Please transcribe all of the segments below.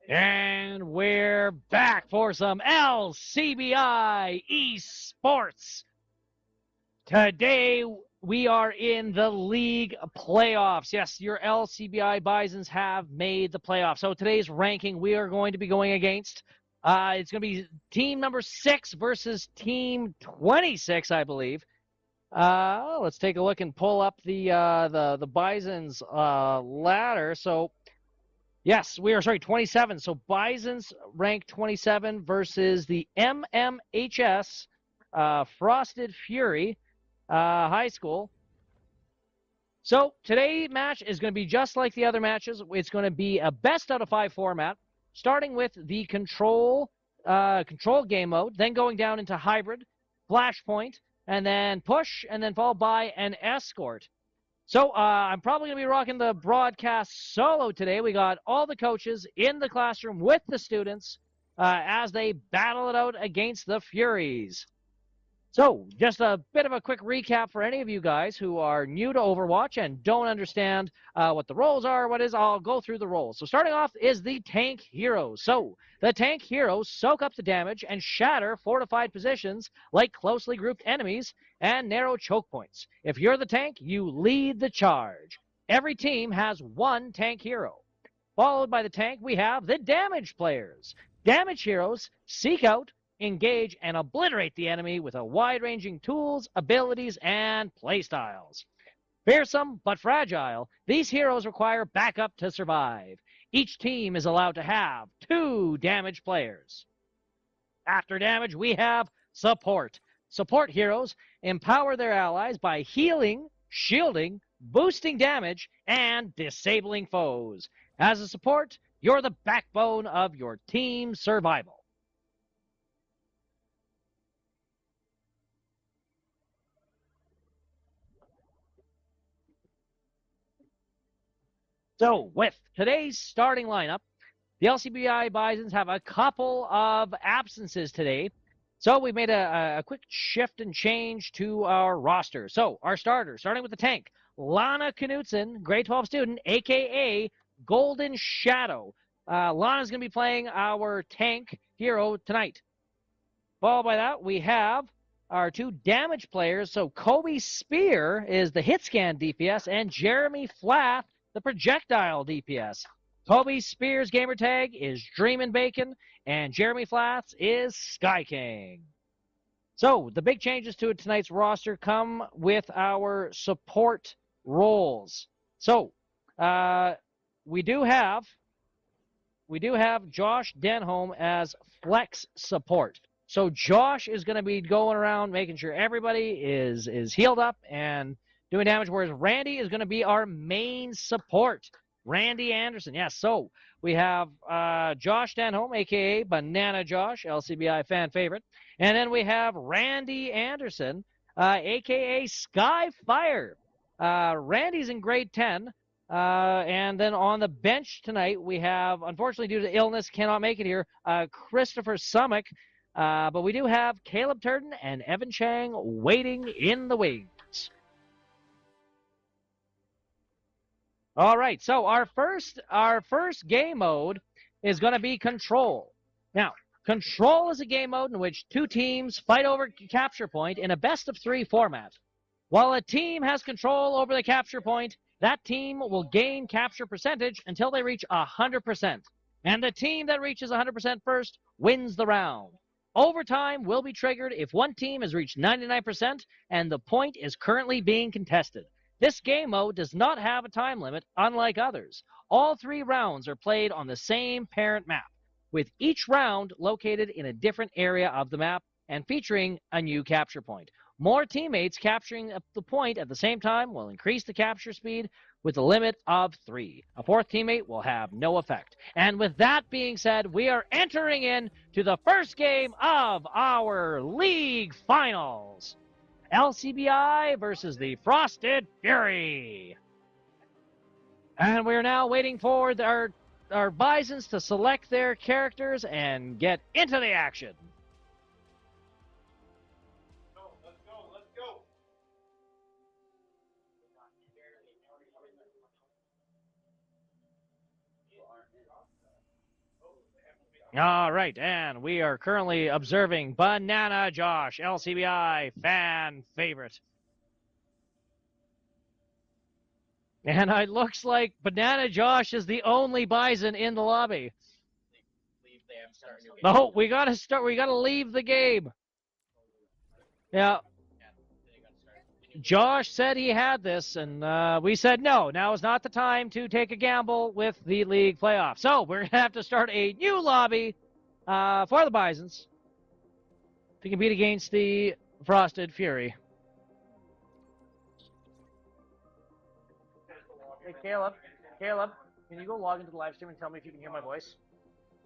And we're back for some LCBI Esports. Today we are in the league playoffs. Yes, your LCBI Bisons have made the playoffs. So today's ranking we are going to be going against. It's going to be team number 6 versus team 26, I believe. Let's take a look and pull up the Bisons ladder. So yes, we are, sorry, 27. So Bison's ranked 27 versus the MMHS Frosted Fury High School. So today's match is going to be just like the other matches. It's going to be a best out of 5 format, starting with the control game mode, then going down into hybrid, flashpoint, and then push, and then followed by an escort. So I'm probably going to be rocking the broadcast solo today. We got all the coaches in the classroom with the students as they battle it out against the Furies. So just a bit of a quick recap for any of you guys who are new to Overwatch and don't understand what the roles are, I'll go through the roles. So starting off is the tank heroes. So the tank heroes soak up the damage and shatter fortified positions like closely grouped enemies and narrow choke points. If you're the tank, you lead the charge. Every team has one tank hero. Followed by the tank, we have the damage players. Damage heroes seek out, engage, and obliterate the enemy with a wide-ranging tools, abilities, and playstyles. Fearsome but fragile, these heroes require backup to survive. Each team is allowed to have 2 damage players. After damage, we have support. Support heroes empower their allies by healing, shielding, boosting damage, and disabling foes. As a support, you're the backbone of your team's survival. So, with today's starting lineup, the LCBI Bisons have a couple of absences today. So we've made a quick shift and change to our roster. So our starters, starting with the tank, Lana Knutson, grade 12 student, a.k.a. Golden Shadow. Lana's going to be playing our tank hero tonight. Followed by that, we have our 2 damage players. So Kobe Spear is the hit scan DPS, and Jeremy Flath, the projectile DPS. Kobe Spears' gamertag is Dreamin' Bacon, and Jeremy Flath's is Sky King. So the big changes to tonight's roster come with our support roles. So we do have Josh Denholm as flex support. So Josh is going to be going around making sure everybody is healed up and doing damage, whereas Randy is going to be our main support. Randy Anderson, yes. So we have Josh Denholm, a.k.a. Banana Josh, LCBI fan favorite. And then we have Randy Anderson, a.k.a. Skyfire. Randy's in grade 10. And then on the bench tonight, we have, unfortunately due to illness, cannot make it here, Christopher Summick. But we do have Caleb Turton and Evan Chang waiting in the wings. All right, so our first game mode is going to be Control. Now, Control is a game mode in which 2 teams fight over capture point in a best-of-3 format. While a team has control over the capture point, that team will gain capture percentage until they reach 100%. And the team that reaches 100% first wins the round. Overtime will be triggered if one team has reached 99% and the point is currently being contested. This game mode does not have a time limit, unlike others. All 3 rounds are played on the same parent map, with each round located in a different area of the map and featuring a new capture point. More teammates capturing the point at the same time will increase the capture speed with a limit of 3. A 4th teammate will have no effect. And with that being said, we are entering into the first game of our league finals. LCBI versus the Frosted Fury. And we're now waiting for our Bisons to select their characters and get into the action. Let's go. All right, and we are currently observing Banana Josh, LCBI fan favorite. And it looks like Banana Josh is the only Bison in the lobby. Oh, we gotta start. We gotta leave the game. Yeah. Josh said he had this, and we said no. Now is not the time to take a gamble with the league playoff. So we're gonna have to start a new lobby for the Bisons to compete against the Frosted Fury. Hey, Caleb, can you go log into the live stream and tell me if you can hear my voice?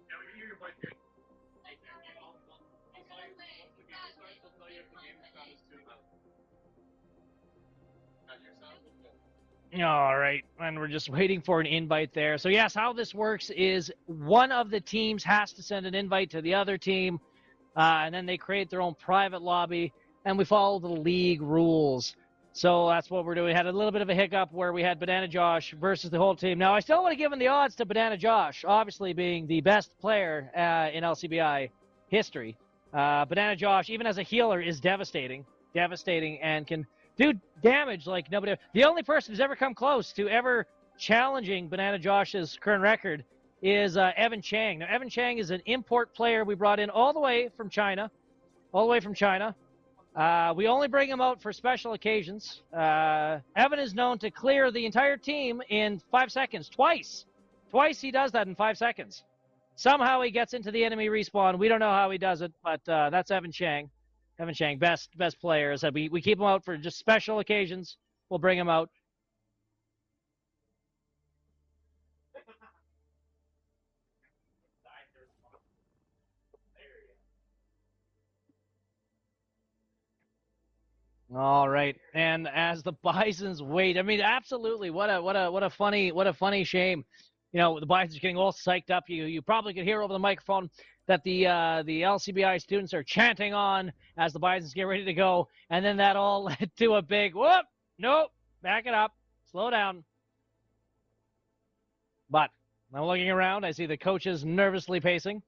Yeah, we can hear your voice here. All right, and we're just waiting for an invite there. So yes, how this works is one of the teams has to send an invite to the other team, and then they create their own private lobby, and we follow the league rules. So that's what we're doing. We had a little bit of a hiccup where we had Banana Josh versus the whole team. Now, I still want to give him the odds to Banana Josh, obviously being the best player in LCBI history. Banana Josh, even as a healer, is devastating, and can do damage like nobody. The only person who's ever come close to ever challenging Banana Josh's current record is Evan Chang. Now, Evan Chang is an import player we brought in all the way from China. We only bring him out for special occasions. Evan is known to clear the entire team in 5 seconds, twice. Twice he does that in 5 seconds. Somehow he gets into the enemy respawn. We don't know how he does it, but that's Evan Chang. Evan Chang, best player. So we keep him out for just special occasions. We'll bring him out. All right, and as the Bisons wait, I mean, absolutely, what a funny shame. You know, the Bisons getting all psyched up. You probably could hear over the microphone that the LCBI students are chanting on as the Bisons get ready to go, and then that all led to a big whoop. Nope, back it up, slow down. But I'm looking around. I see the coaches nervously pacing.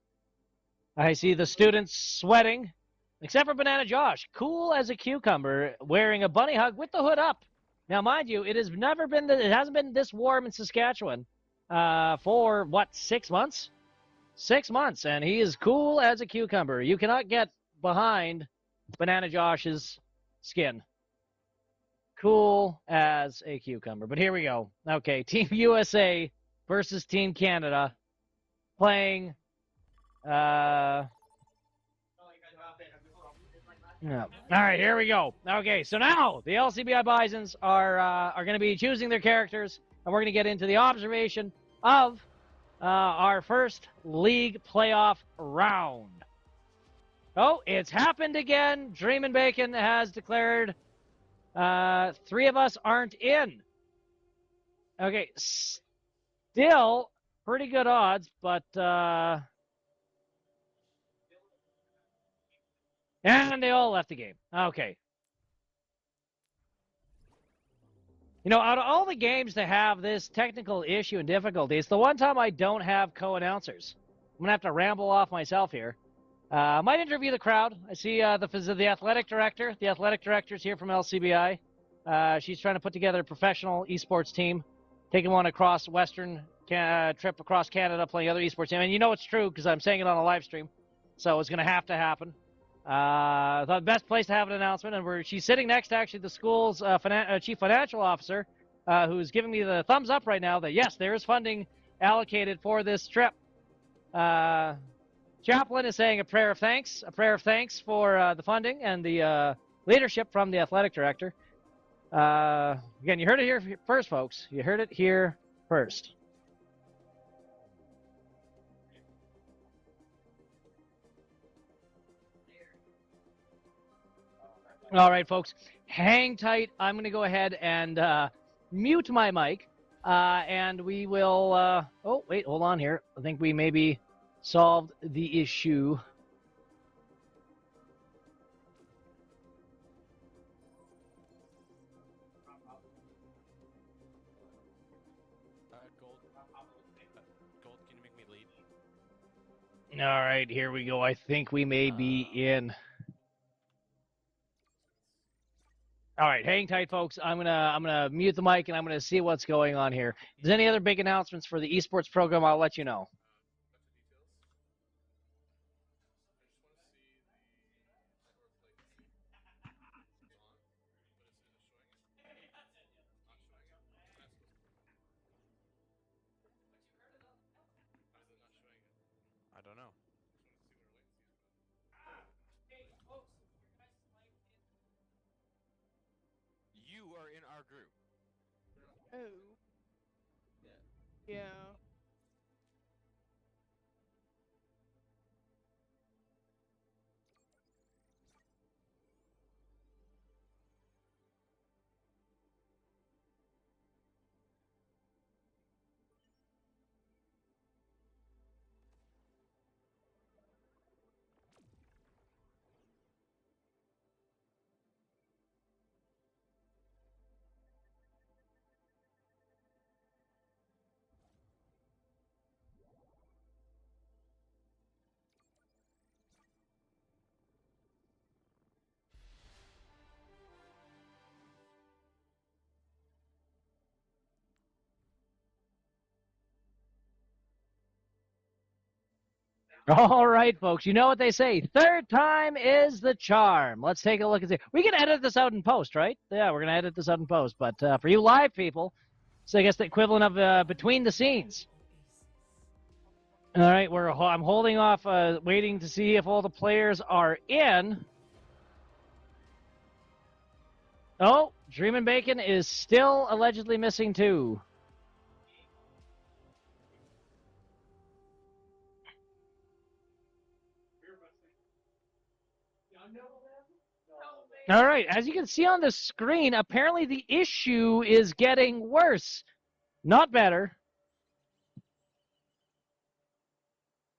I see the students sweating. Except for Banana Josh, cool as a cucumber, wearing a bunny hug with the hood up. Now, mind you, it hasn't been this warm in Saskatchewan for what, 6 months? 6 months, and he is cool as a cucumber. You cannot get behind Banana Josh's skin. Cool as a cucumber. But here we go. Okay, Team USA versus Team Canada playing. Yeah. All right, here we go. Okay, so now the LCBI Bisons are going to be choosing their characters, and we're going to get into the observation of our first league playoff round. Oh, it's happened again. Dreamin' Bacon has declared 3 of us aren't in. Okay, still pretty good odds, but and they all left the game. Okay. You know, out of all the games that have this technical issue and difficulty, it's the one time I don't have co-announcers. I'm going to have to ramble off myself here. I might interview the crowd. I see the athletic director. The athletic director's here from LCBI. She's trying to put together a professional esports team, taking one across trip across Canada, playing other esports team. And you know it's true because I'm saying it on a live stream. So it's going to have to happen. The best place to have an announcement, and she's sitting next to actually the school's chief financial officer, who's giving me the thumbs up right now that yes, there is funding allocated for this trip. Chaplain is saying a prayer of thanks for the funding and the leadership from the athletic director. Again, you heard it here first, folks. You heard it here first. All right, folks, hang tight. I'm going to go ahead and mute my mic, and we will... oh, wait, hold on here. I think we maybe solved the issue. Gold, can you make me lead? All right, here we go. I think we may be in. All right, hang tight, folks. I'm gonna mute the mic and I'm gonna see what's going on here. If there's any other big announcements for the esports program, I'll let you know. I don't know. You are in our group. Oh. Yeah. All right, folks. You know what they say. Third time is the charm. Let's take a look and see. We can edit this out in post, right? Yeah, we're going to edit this out in post. But for you live people, so I guess the equivalent of between the scenes. All right, I'm holding off, waiting to see if all the players are in. Oh, Dreamin' Bacon is still allegedly missing too. All right, as you can see on the screen, apparently the issue is getting worse, not better.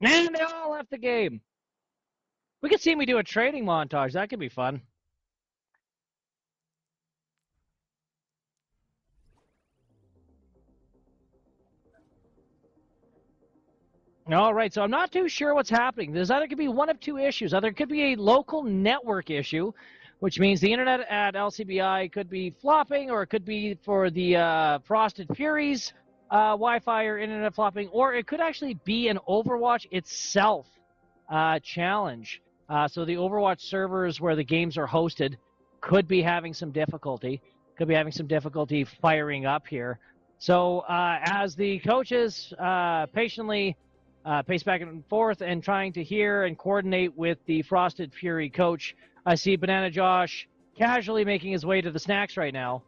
And they all left the game. We could see me do a trading montage. That could be fun. All right, so I'm not too sure what's happening. There's either could be one of two issues. Either it could be a local network issue, which means the internet at LCBI could be flopping, or it could be for the Frosted Furies Wi-Fi or internet flopping, or it could actually be an Overwatch itself challenge. So the Overwatch servers where the games are hosted could be having some difficulty. Could be having some difficulty firing up here. So as the coaches patiently pace back and forth and trying to hear and coordinate with the Frosted Fury coach, I see Banana Josh casually making his way to the snacks right now.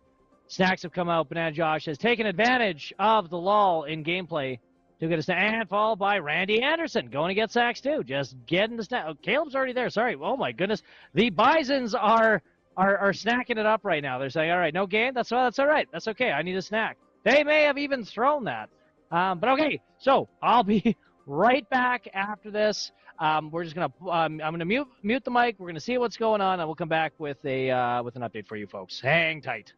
Snacks have come out. Banana Josh has taken advantage of the lull in gameplay to get a snack, and followed by Randy Anderson going to get sacks too. Just getting the snack. Oh, Caleb's already there. Sorry. Oh my goodness. The Bisons are snacking it up right now. They're saying, all right, no game. That's all right. That's okay. I need a snack. They may have even thrown that. But okay. So I'll be right back after this. We're just gonna I'm gonna mute the mic. We're gonna see what's going on, and we'll come back with with an update for you folks. Hang tight.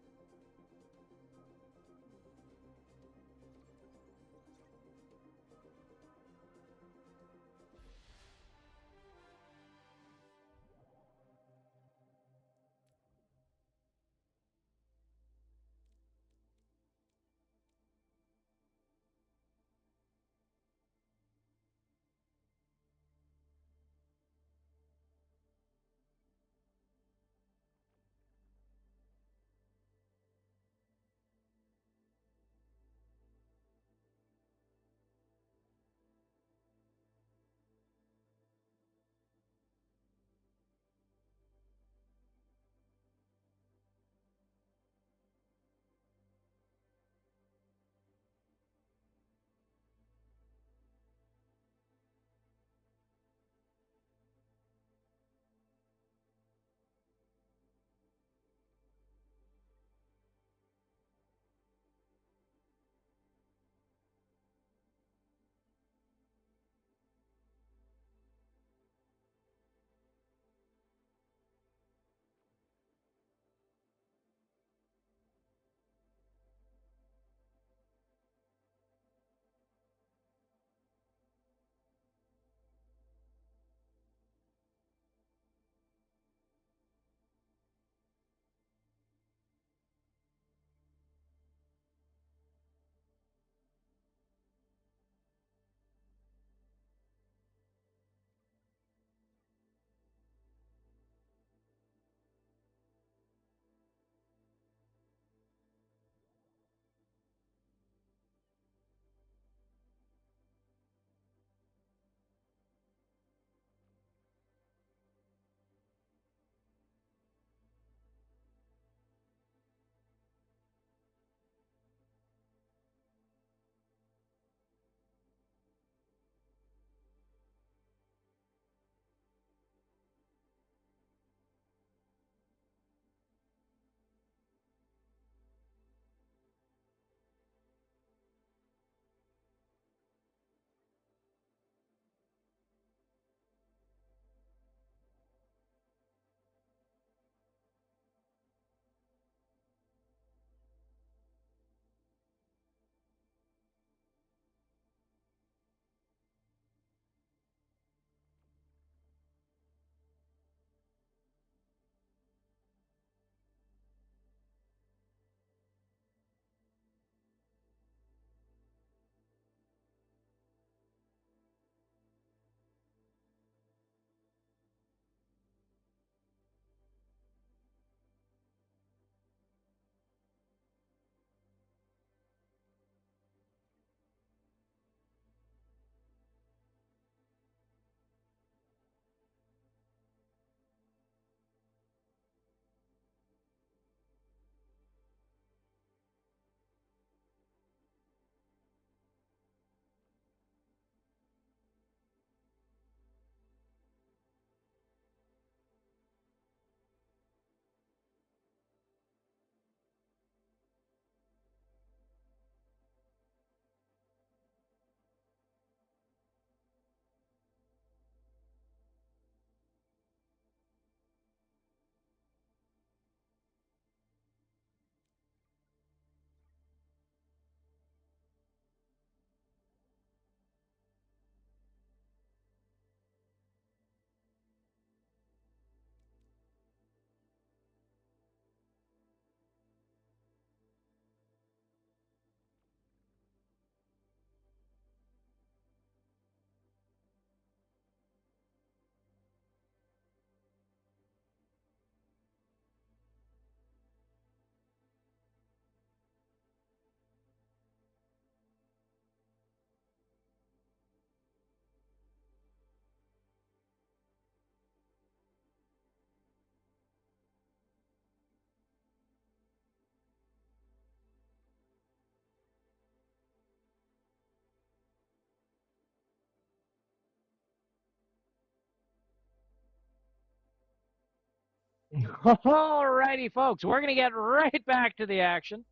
Alrighty, folks, we're going to get right back to the action.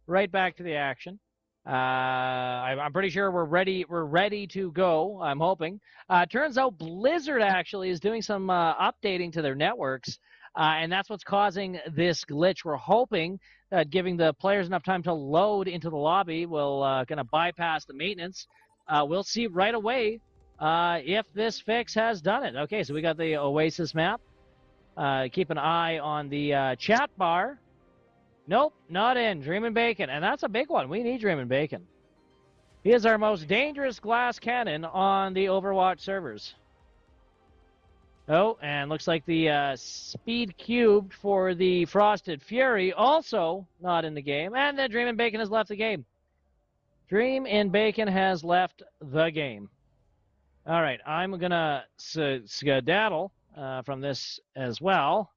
Right back to the action. I'm pretty sure we're ready. We're ready to go. I'm hoping. Turns out Blizzard actually is doing some updating to their networks, and that's what's causing this glitch. We're hoping that giving the players enough time to load into the lobby will going to bypass the maintenance. We'll see right away if this fix has done it. Okay, so we got the Oasis map. Keep an eye on the chat bar. Nope, not in. Dreamin' Bacon. And that's a big one. We need Dreamin' Bacon. He is our most dangerous glass cannon on the Overwatch servers. Oh, and looks like the speed cubed for the Frosted Fury also not in the game. And then Dreamin' Bacon has left the game. Dreamin' Bacon has left the game. All right, I'm going to skedaddle from this as well.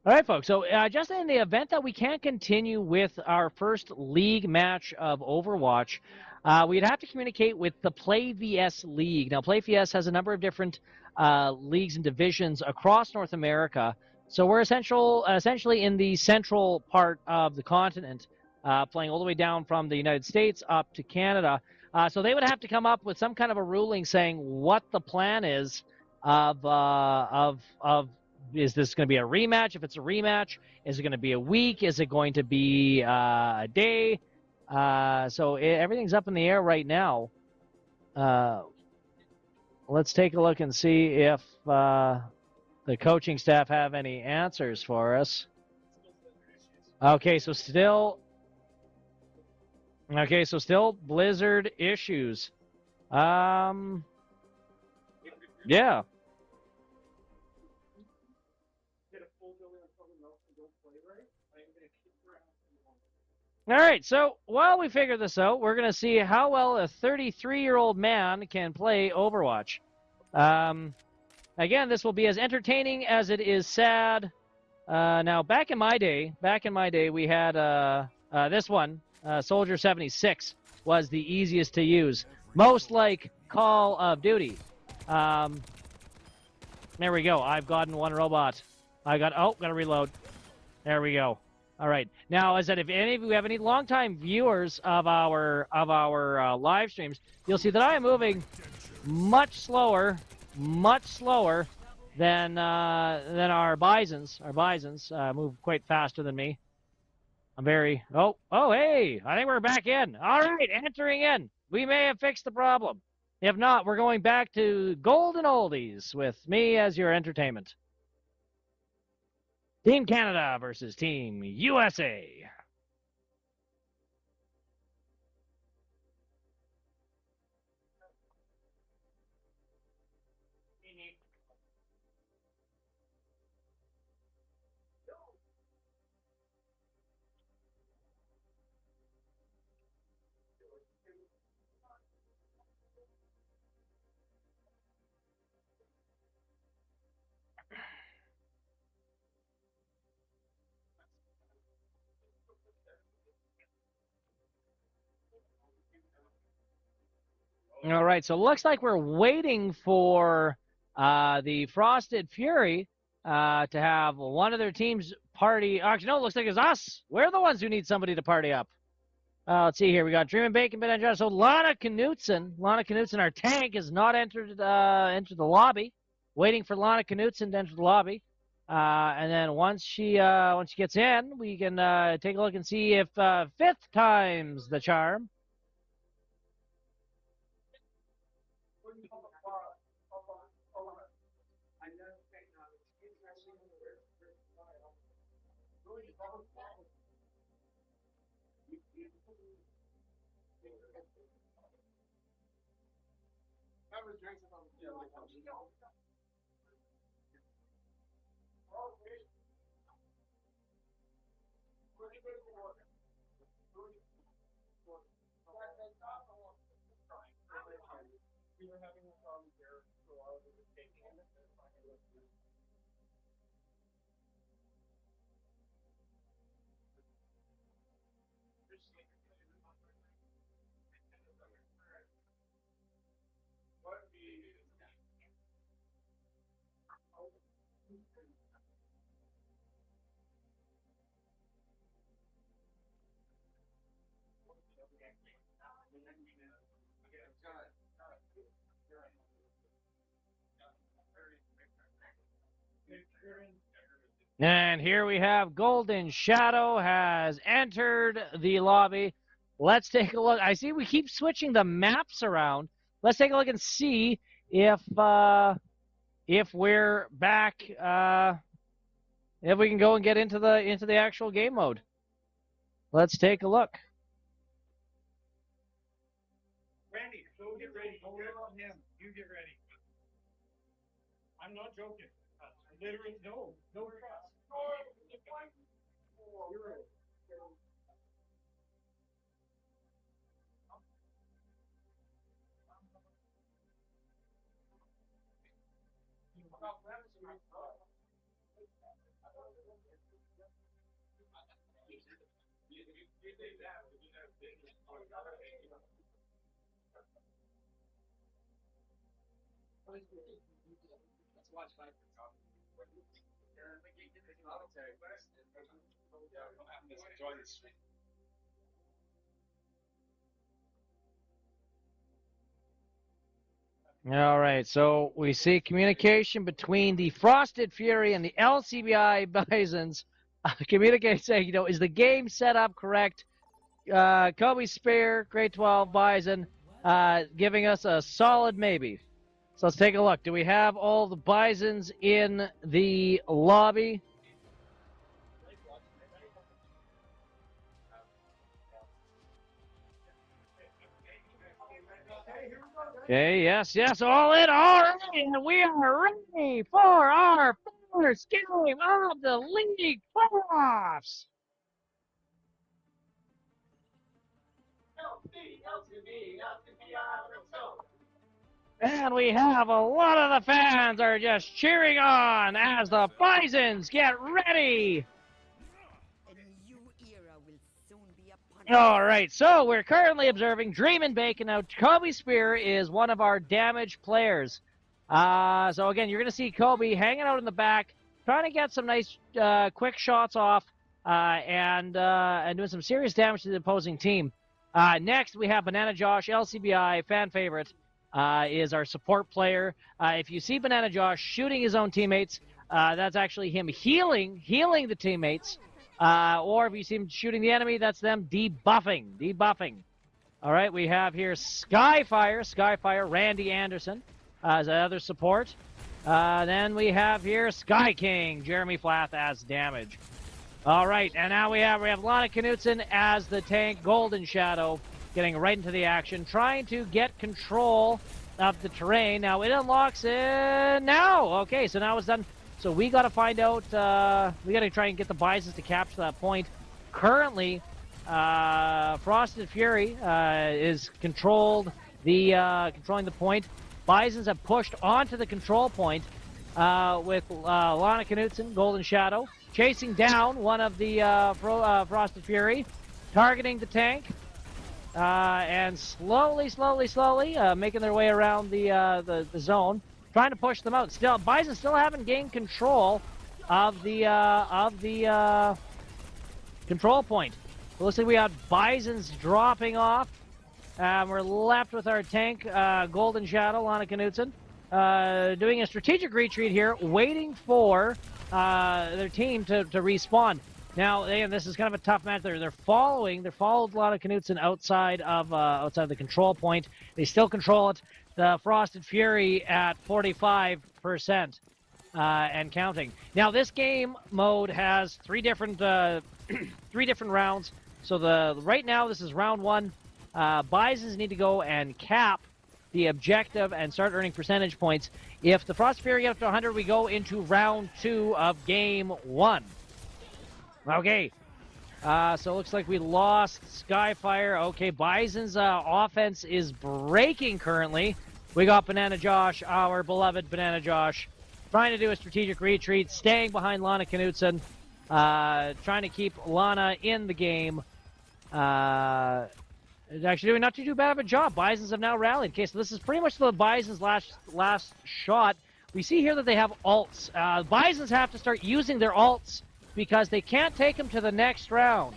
All right, folks. So just in the event that we can't continue with our first league match of Overwatch, we'd have to communicate with the Play VS League. Now, Play VS has a number of different leagues and divisions across North America. So we're essentially in the central part of the continent, playing all the way down from the United States up to Canada. So they would have to come up with some kind of a ruling saying what the plan is of is this going to be a rematch? If it's a rematch, is it going to be a week? Is it going to be a day? Everything's up in the air right now. Let's take a look and see if the coaching staff have any answers for us. Okay, so still Blizzard issues. Yeah. All right, so while we figure this out, we're going to see how well a 33-year-old man can play Overwatch. Again, this will be as entertaining as it is sad. Now, back in my day, we had this one, Soldier 76, was the easiest to use. Most like Call of Duty. There we go. I've gotten one robot. Gotta reload. There we go. All right. Now, as I said, if any of you have any longtime viewers of our live streams, you'll see that I am moving much slower than our bisons. Our bisons move quite faster than me. I'm very. Hey! I think we're back in. All right, entering in. We may have fixed the problem. If not, we're going back to golden oldies with me as your entertainment. Team Canada versus Team USA. All right, so it looks like we're waiting for the Frosted Fury to have one of their teams party. Actually, no, it looks like it's us. We're the ones who need somebody to party up. Let's see here. We got Dreamin' Bacon, Ben and So Lana Knutson, our tank, has not entered the lobby. Waiting for Lana Knutson to enter the lobby. And then once she gets in, we can take a look and see if fifth time's the charm. And here we have Golden Shadow has entered the lobby. Let's take a look. I see we keep switching the maps around. Let's take a look and see if we're back. If we can go and get into the actual game mode. Let's take a look. Randy, go get ready. Don't worry about him. You get ready. I'm not joking. Literally, no trust. All right, so we see communication between the Frosted Fury and the LCBI Bisons. Communicate saying, is the game set up correct? Kobe Spear, Grade 12 Bison, giving us a solid maybe. So let's take a look. Do we have all the Bisons in the lobby? Okay, yes, all in. All right, and we are ready for our first game of the league playoffs. And we have a lot of the fans are just cheering on as the Bisons get ready. All right, so we're currently observing Dream and Bacon. Now, Kobe Spear is one of our damaged players. So, again, you're going to see Kobe hanging out in the back, trying to get some nice quick shots off and doing some serious damage to the opposing team. Next, we have Banana Josh, LCBI, fan favorite, is our support player. If you see Banana Josh shooting his own teammates, that's actually him healing the teammates. Or if you see him shooting the enemy, that's them debuffing. All right, we have here Skyfire, Randy Anderson as another support. Then we have here Sky King, Jeremy Flath as damage. All right, and now we have Lana Knutson as the tank, Golden Shadow, getting right into the action, trying to get control of the terrain. Now it unlocks it now. Okay, so now it's done. So we got to find out, we got to try and get the Bisons to capture that point. Currently, Frosted Fury is controlling the point. Bisons have pushed onto the control point with Lana Knutson, Golden Shadow, chasing down one of the Frosted Fury, targeting the tank, and slowly making their way around the zone. Trying to push them out. Still, Bison still haven't gained control of the control point. It looks like we have Bisons dropping off. We're left with our tank, Golden Shadow, Lana Knutson, doing a strategic retreat here, waiting for their team to respawn. Now, this is kind of a tough match. They followed Lana Knutson outside of the control point. They still control it. The Frosted Fury at 45% and counting. Now, this game mode has three different rounds. So right now, this is round one. Bisons need to go and cap the objective and start earning percentage points. If the Frosted Fury get up to 100, we go into round two of game one. Okay. So it looks like we lost Skyfire. Okay, Bison's offense is breaking currently. We got Banana Josh, our beloved Banana Josh, trying to do a strategic retreat, staying behind Lana Knutson, trying to keep Lana in the game. Actually doing not too bad of a job. Bisons have now rallied. Okay, so this is pretty much the Bison's last shot. we see here that they have alts. Bisons have to start using their alts because they can't take them to the next round.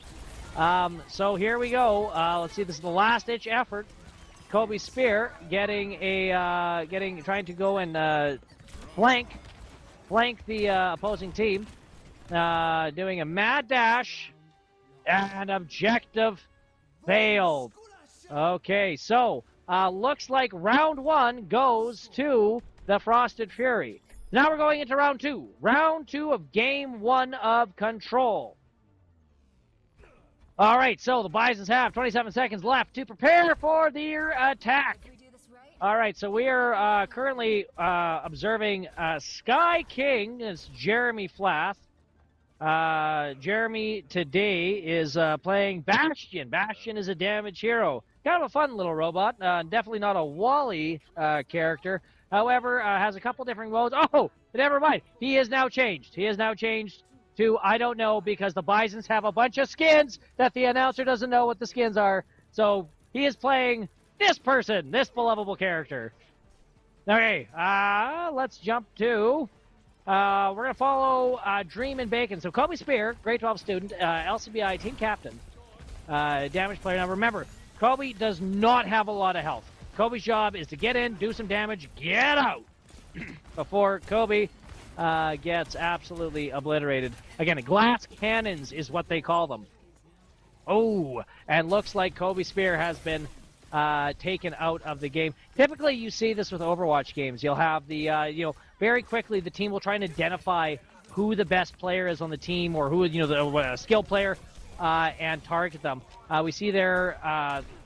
So here we go. Let's see, this is the last-ditch effort. Kobe Spear trying to go and flank the opposing team. Doing a mad dash, and objective failed. Okay, so looks like round 1 goes to the Frosted Fury. Now we're going into round 2. Round 2 of game 1 of Control. All right, so the Bisons have 27 seconds left to prepare for their attack. All right, so we are currently observing Sky King. It's Jeremy Flath. Jeremy today is playing Bastion. Bastion is a damage hero. Kind of a fun little robot. Definitely not a Wally character. However, has a couple different modes. Oh, never mind. He is now changed. He is now changed to I don't know, because the Bisons have a bunch of skins that the announcer doesn't know what the skins are. So he is playing this person, this lovable character. Okay, let's jump to... we're going to follow Dream and Bacon. So Kobe Spear, grade 12 student, LCBI team captain, damage player. Now remember, Kobe does not have a lot of health. Kobe's job is to get in, do some damage, get out before Kobe gets absolutely obliterated. Again, glass cannons is what they call them. Oh, and looks like Kobe Spear has been taken out of the game. Typically, you see this with Overwatch games. You'll have the, very quickly the team will try and identify who the best player is on the team or who, the skill player, and target them. We see there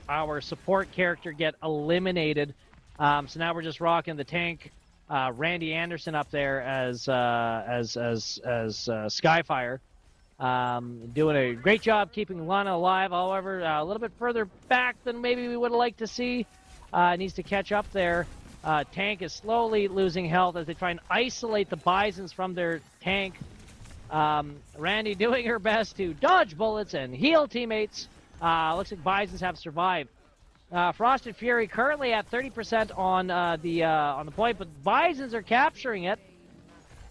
our support character get eliminated. So now we're just rocking the tank. Randy Anderson up there as Skyfire, doing a great job keeping Lana alive. However, a little bit further back than maybe we would have liked to see. Needs to catch up there. Tank is slowly losing health as they try and isolate the Bisons from their tank. Randy doing her best to dodge bullets and heal teammates. Looks like Bisons have survived. Frosted Fury currently at 30% on the point, but Bisons are capturing it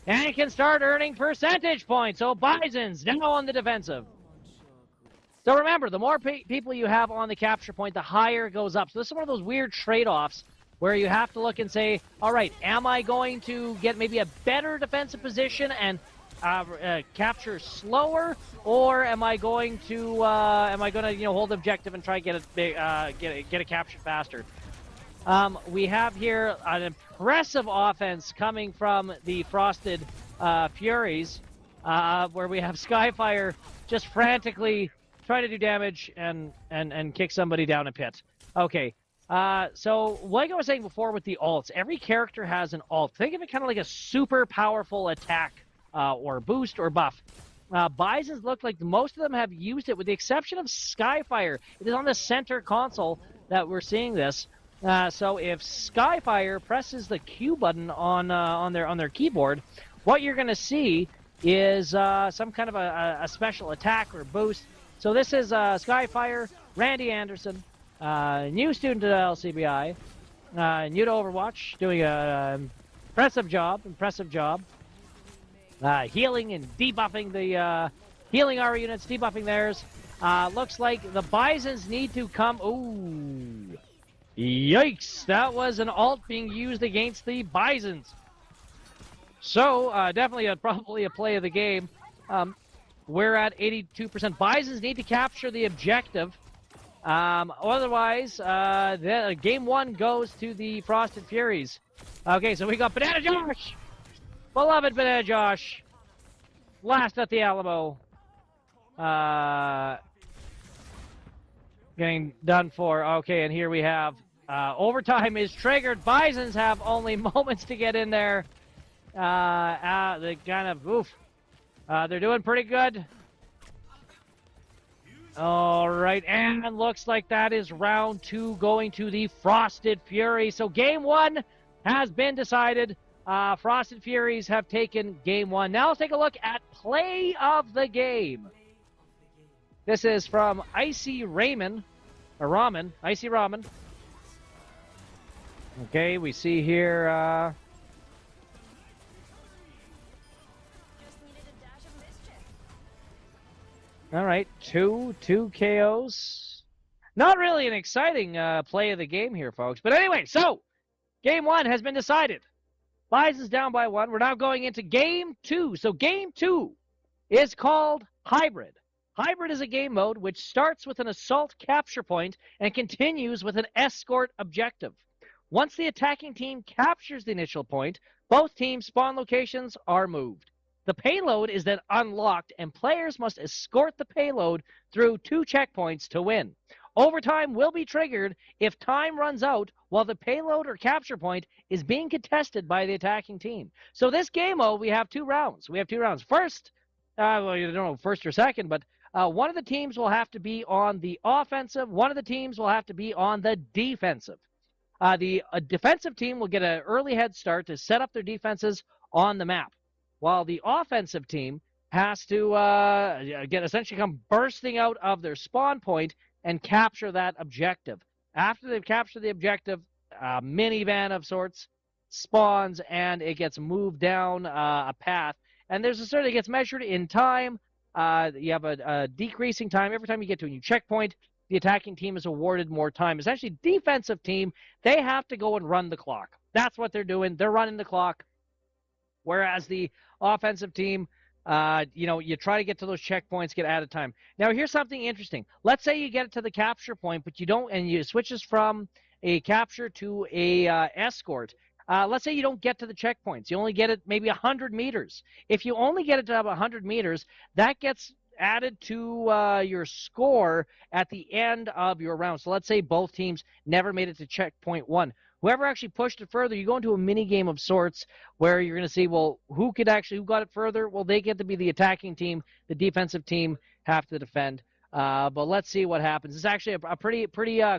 and can start earning percentage points. So Bisons now on the defensive. So remember, the more people you have on the capture point, the higher it goes up. So this is one of those weird trade-offs where you have to look and say, all right, am I going to get maybe a better defensive position and capture slower, or am I going to hold the objective and try to get a capture faster? We have here an impressive offense coming from the Frosted Furies, where we have Skyfire just frantically trying to do damage and kick somebody down a pit. Okay. So like I was saying before with the alts, every character has an alt. Think of it kind of like a super powerful attack or boost or buff. Bisons look like most of them have used it with the exception of Skyfire. It is on the center console that we're seeing this. So if Skyfire presses the Q button on their keyboard, what you're going to see is some kind of a special attack or boost. So this is Skyfire, Randy Anderson, new student at LCBI, new to Overwatch, doing an impressive job. Healing and debuffing healing our units, debuffing theirs. Looks like the Bisons need to come. Ooh, yikes! That was an alt being used against the Bisons. So definitely probably a play of the game. We're at 82%. Bisons need to capture the objective. Otherwise, game 1 goes to the Frosted Furies. Okay, so we got Banana Josh. Beloved Banana Josh, last at the Alamo, getting done for. Okay, and here we have overtime is triggered. Bisons have only moments to get in there. They kind of, oof. They're doing pretty good. All right, and looks like that is round 2 going to the Frosted Fury. So game 1 has been decided. Frosted Furies have taken game 1. Now let's take a look at play of the game. This is from Icy Ramen. Okay, we see here All right, two KOs. Not really an exciting play of the game here, folks. But anyway, so game 1 has been decided. Bison's down by 1. We're now going into game 2. So game 2 is called Hybrid. Hybrid is a game mode which starts with an assault capture point and continues with an escort objective. Once the attacking team captures the initial point, both teams' spawn locations are moved. The payload is then unlocked, and players must escort the payload through 2 checkpoints to win. Overtime will be triggered if time runs out while the payload or capture point is being contested by the attacking team. So this game mode, we have 2 rounds. First, well, I don't know, first or second, but one of the teams will have to be on the offensive. One of the teams will have to be on the defensive. The defensive team will get an early head start to set up their defenses on the map, while the offensive team has to essentially come bursting out of their spawn point and capture that objective. After they've captured the objective, a minivan of sorts spawns, and it gets moved down a path. And there's a sort of gets measured in time. You have a decreasing time. Every time you get to a new checkpoint, the attacking team is awarded more time. Essentially, defensive team, they have to go and run the clock. That's what they're doing. They're running the clock. Whereas the offensive team, you try to get to those checkpoints, get out of time. Now, here's something interesting. Let's say you get to the capture point, but you don't, and you switches from a capture to a escort. Let's say you don't get to the checkpoints. You only get it maybe 100 meters. If you only get it to 100 meters, that gets added to your score at the end of your round. So let's say both teams never made it to checkpoint 1. Whoever actually pushed it further, you go into a mini game of sorts where you're going to see, well, who got it further? Well, they get to be the attacking team. The defensive team have to defend. But let's see what happens. It's actually a pretty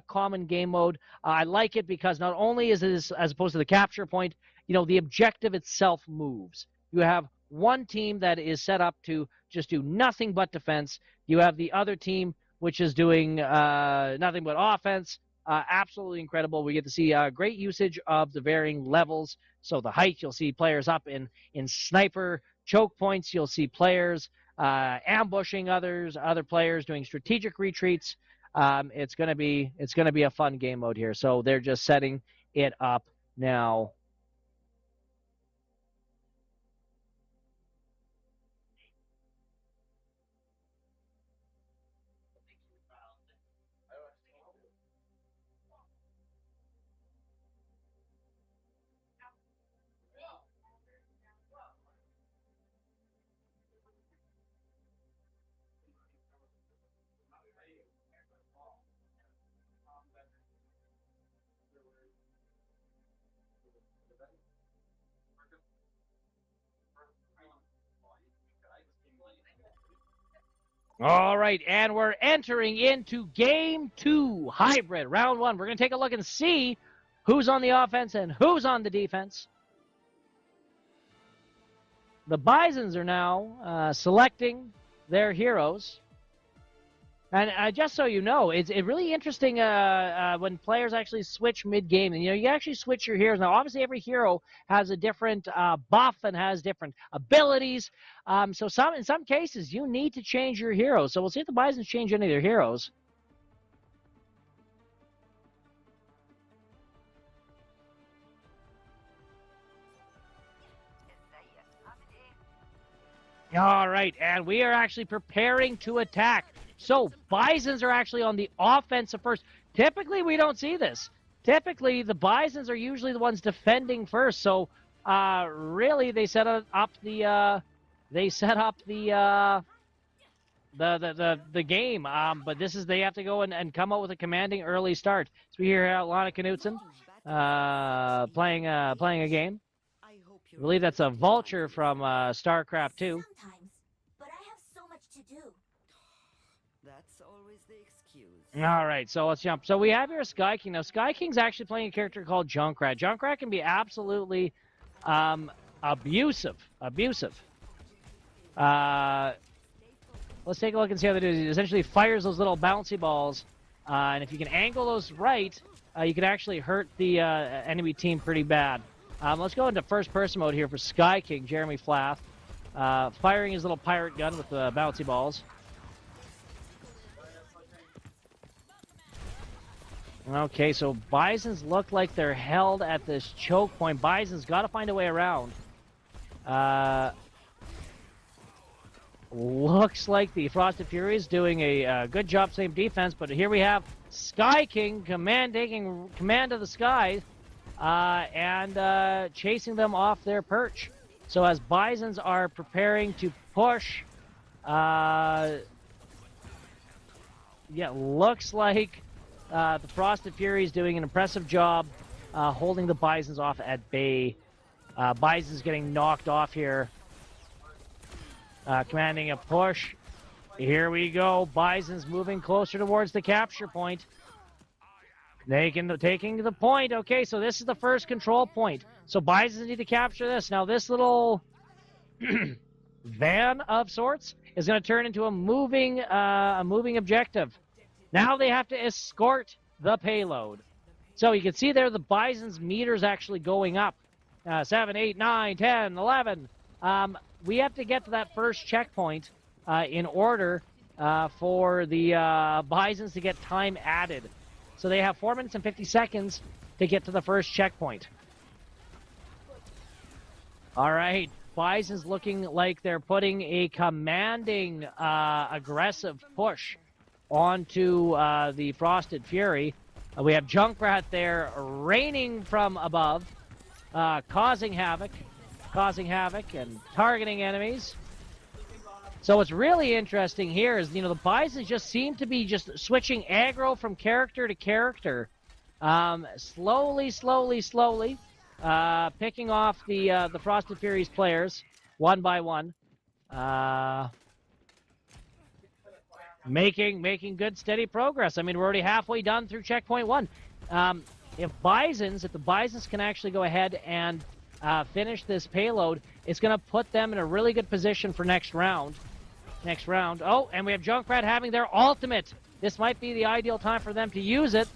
common game mode. I like it because not only is it as opposed to the capture point, the objective itself moves. You have one team that is set up to just do nothing but defense. You have the other team which is doing nothing but offense. Absolutely incredible. We get to see great usage of the varying levels. So the height, you'll see players up in sniper choke points. You'll see players ambushing other players, doing strategic retreats. It's gonna be a fun game mode here. So they're just setting it up now. All right, and we're entering into Game 2, Hybrid, Round 1. We're going to take a look and see who's on the offense and who's on the defense. The Bisons are now selecting their heroes. And just so you know, it's really interesting when players actually switch mid-game. And, you actually switch your heroes. Now, obviously, every hero has a different buff and has different abilities. So in some cases, you need to change your heroes. So we'll see if the Bisons change any of their heroes. All right, and we are actually preparing to attack. So Bisons are actually on the offensive first. Typically, we don't see this. Typically, the Bisons are usually the ones defending first. So really, they set up the game. But this is they have to go and come out with a commanding early start. So we hear Lana Knutson playing a game. I believe that's a Vulture from StarCraft 2. Sometimes, but I have so much to do. That's always the excuse. All right, so let's jump. So we have here Sky King. Now, Sky King's actually playing a character called Junkrat. Junkrat can be absolutely abusive. Let's take a look and see how they do. He essentially fires those little bouncy balls, and if you can angle those right, you can actually hurt the enemy team pretty bad. Let's go into first-person mode here for Sky King, Jeremy Flath, firing his little pirate gun with the bouncy balls. Okay, so Bisons look like they're held at this choke point. Bison's got to find a way around. Looks like the Frosted Fury is doing a good job same defense, but here we have Sky King taking command of the sky and chasing them off their perch. So as Bisons are preparing to push, yeah, looks like the Frosted Fury is doing an impressive job holding the Bisons off at bay. Bison's getting knocked off here. Commanding a push. Here we go. Bison's moving closer towards the capture point. Taking the point. Okay, so this is the first control point. So Bisons need to capture this. Now this little van of sorts is going to turn into a moving objective. Now they have to escort the payload. So you can see there the Bison's meters actually going up. 7, 8, 9, 10, 11. We have to get to that first checkpoint in order for the Bisons to get time added. So they have 4 minutes and 50 seconds to get to the first checkpoint. All right, Bison's looking like they're putting a commanding, aggressive push onto the Frosted Fury. We have Junkrat there raining from above, causing havoc and targeting enemies. So what's really interesting here is, the Bisons just seem to be just switching aggro from character to character. Slowly, picking off the Frosted Fury's players, one by one. Making good, steady progress. I mean, we're already halfway done through checkpoint 1. If the Bisons can actually go ahead and finish this payload, it's going to put them in a really good position for next round. Oh, and we have Junkrat having their ultimate. This might be the ideal time for them to use it.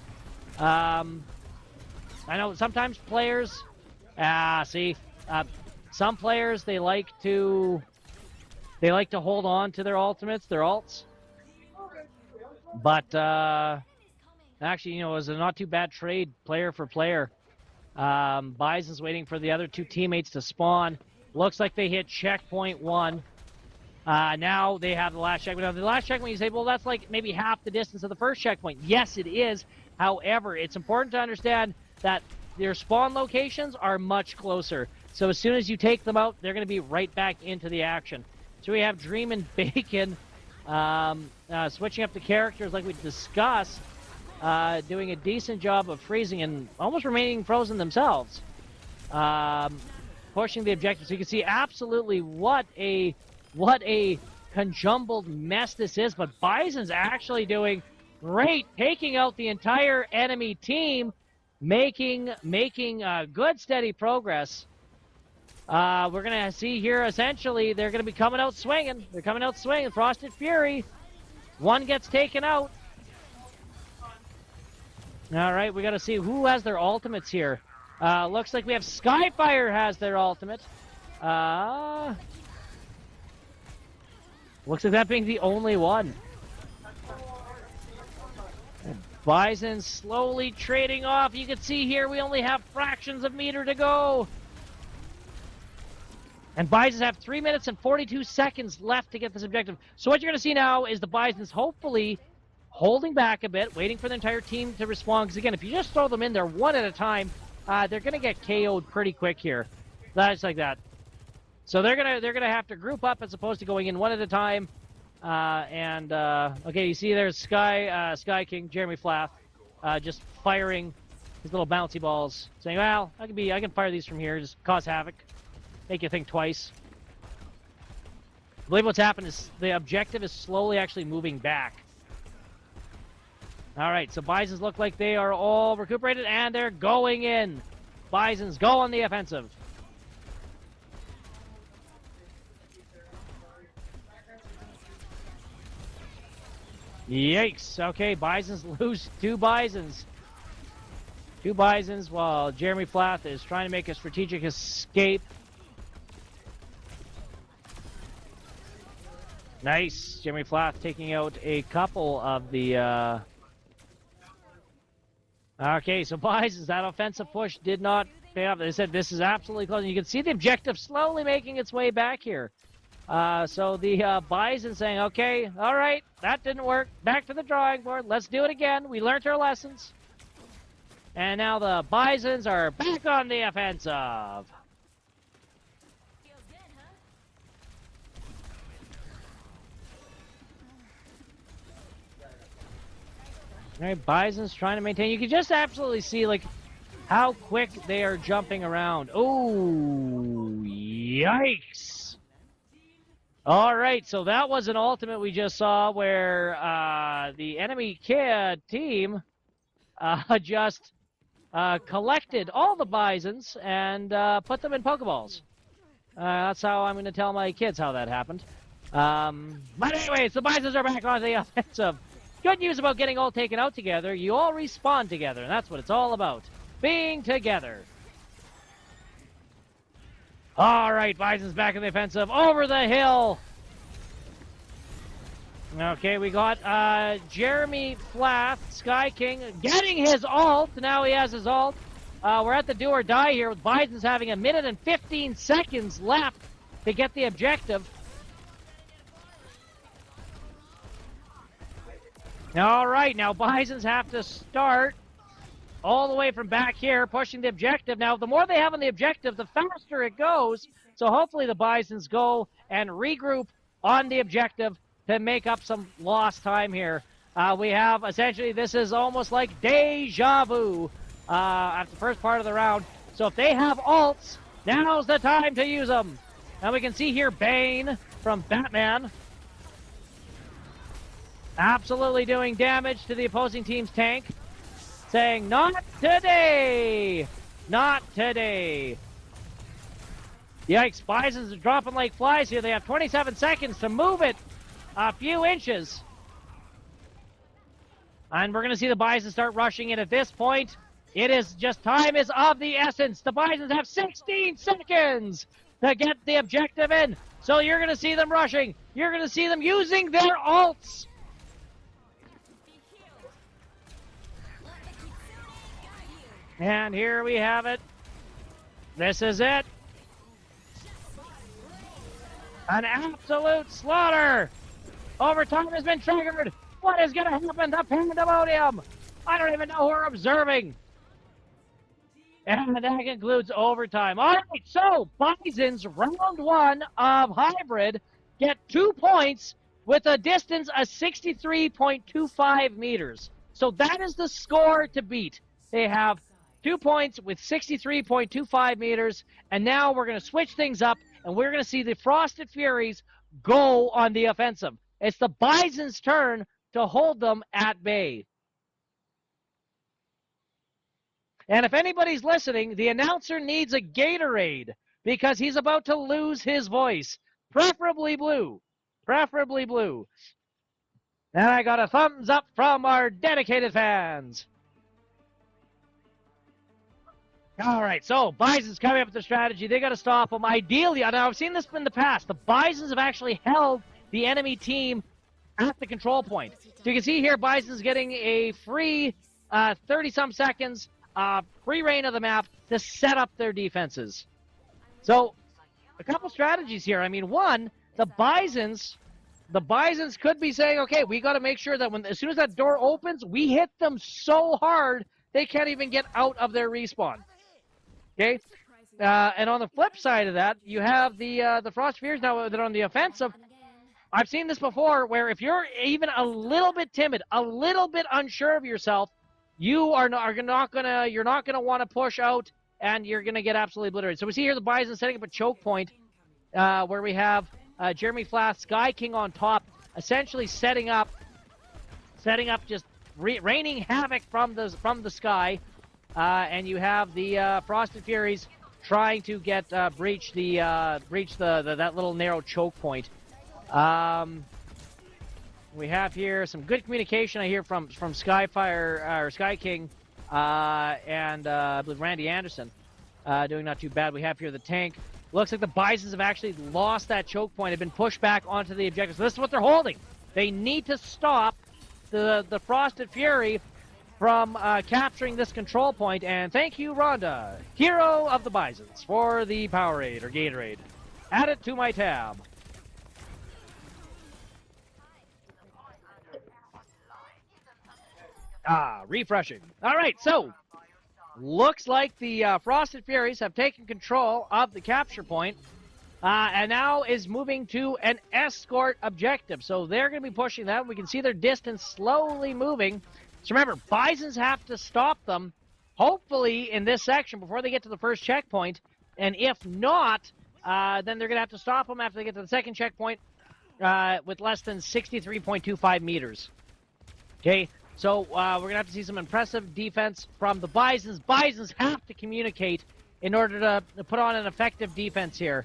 I know sometimes players, some players they like to hold on to their ultimates, their ults. But actually, it was a not too bad trade, player for player. Bison's waiting for the other two teammates to spawn. Looks like they hit checkpoint 1. Now they have the last checkpoint. Now, the last checkpoint, you say, well, that's like maybe half the distance of the first checkpoint. Yes, it is. However, it's important to understand that their spawn locations are much closer. So as soon as you take them out, they're going to be right back into the action. So we have Dream and Bacon switching up the characters like we discussed, doing a decent job of freezing and almost remaining frozen themselves. Pushing the objective. So you can see absolutely what a conjumbled mess this is, but Bison's actually doing great, taking out the entire enemy team, making good, steady progress. We're going to see here, essentially, they're going to be coming out swinging. They're coming out swinging. Frosted Fury. One gets taken out. All right, we got to see who has their ultimates here. Looks like we have Skyfire has their ultimate. Looks like that being the only one. Bison slowly trading off. You can see here we only have fractions of meter to go. And Bisons have 3 minutes and 42 seconds left to get this objective. So what you're going to see now is the Bisons hopefully holding back a bit, waiting for the entire team to respond. Because again, if you just throw them in there one at a time, they're going to get KO'd pretty quick here. That's like that. So they're gonna have to group up as opposed to going in one at a time. Okay, you see there's Sky King, Jeremy Flath, just firing his little bouncy balls, saying, "Well, I can fire these from here, just cause havoc, make you think twice." I believe what's happened is the objective is slowly actually moving back. All right, so Bisons look like they are all recuperated and they're going in. Bisons go on the offensive. Yikes. Okay, Bisons lose 2 Bisons. 2 Bisons while Jeremy Flath is trying to make a strategic escape. Nice. Jeremy Flath taking out a couple of the Okay, so Bisons, that offensive push did not pay off. They said this is absolutely close. And you can see the objective slowly making its way back here. So the Bison saying, okay, all right, that didn't work. Back to the drawing board. Let's do it again. We learned our lessons. And now the Bisons are back on the offensive. Feels good, huh? All right, Bison's trying to maintain. You can just absolutely see, like, how quick they are jumping around. Oh, yikes. All right, so that was an ultimate we just saw where the enemy team just collected all the Bisons and put them in Pokeballs. That's how I'm going to tell my kids how that happened. But anyways, the Bisons are back on the offensive. Good news about getting all taken out together, you all respawn together, and that's what it's all about. Being together. All right, Bison's back in the offensive. Over the hill. Okay, we got Jeremy Flath, Sky King, getting his ult. Now he has his ult. We're at the do or die here with Bison's having 1 minute and 15 seconds left to get the objective. All right, now Bisons have to start all the way from back here, pushing the objective. Now, the more they have on the objective, the faster it goes. So hopefully the Bisons go and regroup on the objective to make up some lost time here. We have, essentially, this is almost like deja vu after the first part of the round. So if they have ults, now's the time to use them. And we can see here Bane from Batman absolutely doing damage to the opposing team's tank, saying, not today! Not today! Yikes, Bisons are dropping like flies here. They have 27 seconds to move it a few inches. And we're going to see the Bisons start rushing in at this point. It is just time is of the essence. The Bisons have 16 seconds to get the objective in. So you're going to see them rushing. You're going to see them using their ults. And here we have it. This is it. An absolute slaughter. Overtime has been triggered. What is going to happen to Pandemonium? I don't even know who we're observing. And that concludes overtime. All right, so Bisons round 1 of hybrid get 2 points with a distance of 63.25 meters. So that is the score to beat. They have 2 points with 63.25 meters, and now we're going to switch things up, and we're going to see the Frosted Furies go on the offensive. It's the Bison's turn to hold them at bay. And if anybody's listening, the announcer needs a Gatorade because he's about to lose his voice. Preferably blue. Preferably blue. And I got a thumbs up from our dedicated fans. All right, so Bison's coming up with the strategy. They got to stop them. Ideally, now I've seen this in the past. The Bisons have actually held the enemy team at the control point. So you can see here, Bison's getting a free 30-some seconds, free reign of the map to set up their defenses. So a couple strategies here. I mean, one, the Bisons could be saying, okay, we got to make sure that as soon as that door opens, we hit them so hard they can't even get out of their respawn. Okay, and on the flip side of that, you have the Frost Fears now that are on the offensive. I've seen this before, where if you're even a little bit timid, a little bit unsure of yourself, you're not gonna want to push out, and you're gonna get absolutely obliterated. So we see here the Bison setting up a choke point, where we have Jeremy Flath, Sky King on top, essentially setting up just raining havoc from the sky. And you have the Frosted Furies trying to get breach that little narrow choke point. We have here some good communication. I hear from Skyfire or Sky King and I believe Randy Anderson doing not too bad. We have here the tank. Looks like the Bisons have actually lost that choke point. Have been pushed back onto the objective. So this is what they're holding. They need to stop the Frosted Fury from capturing this control point. And thank you, Rhonda, hero of the Bisons, for the Powerade or Gatorade. Add it to my tab. Refreshing. All right, so looks like the Frosted Furies have taken control of the capture point, and now is moving to an escort objective. So they're going to be pushing that. We can see their distance slowly moving. So remember, Bisons have to stop them, hopefully in this section before they get to the first checkpoint. And if not, then they're going to have to stop them after they get to the second checkpoint with less than 63.25 meters. Okay, so we're going to have to see some impressive defense from the Bisons. Bisons have to communicate in order to put on an effective defense here.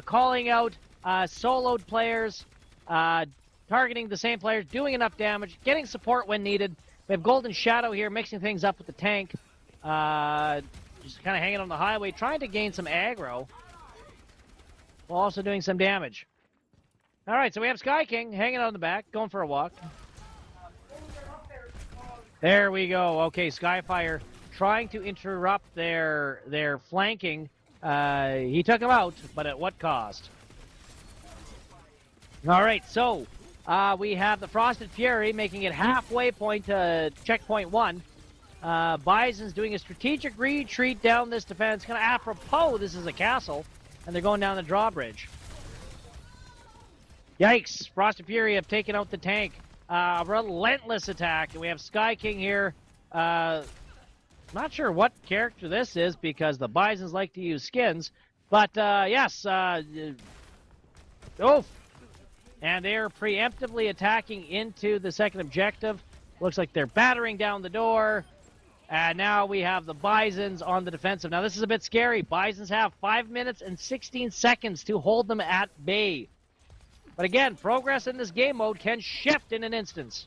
Calling out soloed players, targeting the same players, doing enough damage, getting support when needed. We have Golden Shadow here mixing things up with the tank. Just kind of hanging on the highway, trying to gain some aggro, while also doing some damage. All right, so we have Sky King hanging out in the back, going for a walk. There we go. Okay, Skyfire trying to interrupt their flanking. He took him out, but at what cost? All right, so we have the Frosted Fury making it halfway point to checkpoint 1. Bison's doing a strategic retreat down this defense. Kind of apropos, this is a castle, and they're going down the drawbridge. Yikes, Frosted Fury have taken out the tank. A relentless attack, and we have Sky King here. Not sure what character this is because the Bisons like to use skins, but yes. And they're preemptively attacking into the second objective. Looks like they're battering down the door. And now we have the Bisons on the defensive. Now this is a bit scary. Bisons have 5 minutes and 16 seconds to hold them at bay. But again, progress in this game mode can shift in an instance.